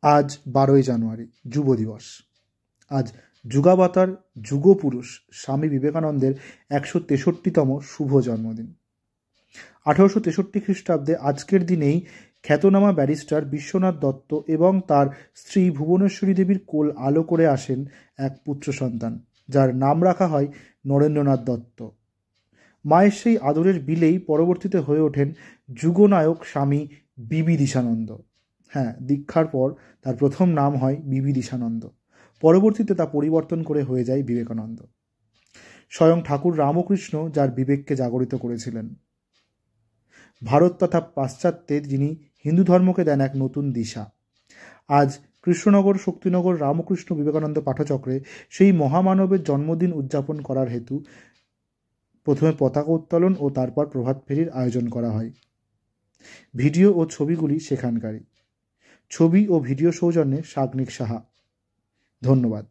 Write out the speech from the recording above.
আজ 12ই জানুয়ারি যুব দিবস। আজ যুগাবতার যুগপুরুষ স্বামী বিবেকানন্দের 163তম শুভ জন্মদিন। 1863 খ্রিস্টাব্দে আজকের দিনেই খ্যাতনামা ব্যারিস্টার বিশ্বনাথ দত্ত এবং তার স্ত্রী ভুবনেশ্বরী দেবীর কোল আলো করে আসেন এক পুত্র সন্তান, যার নাম রাখা হয় নরেন্দ্রনাথ দত্ত। মায়ের সেই আদরের বিলেই পরবর্তীতে হয়ে ওঠেন যুগনায়ক স্বামী বিবিদিশানন্দ। হ্যাঁ, দীক্ষার পর তার প্রথম নাম হয় বিবিদিশানন্দ, পরবর্তীতে তা পরিবর্তন করে হয়ে যায় বিবেকানন্দ। স্বয়ং ঠাকুর রামকৃষ্ণ যার বিবেককে জাগরিত করেছিলেন। ভারত তথা পাশ্চাত্যে যিনি হিন্দু ধর্মকে দেন এক নতুন দিশা। আজ কৃষ্ণনগর শক্তিনগর রামকৃষ্ণ বিবেকানন্দ পাঠচক্রে সেই মহামানবের জন্মদিন উদযাপন করার হেতু প্রথমে পতাকা উত্তোলন ও তারপর প্রভাত ফেরির আয়োজন করা হয়। ভিডিও ও ছবিগুলি সেখানকারই। ছবি ও ভিডিও সৌজন্যে সাগ্নিক সাহা। ধন্যবাদ।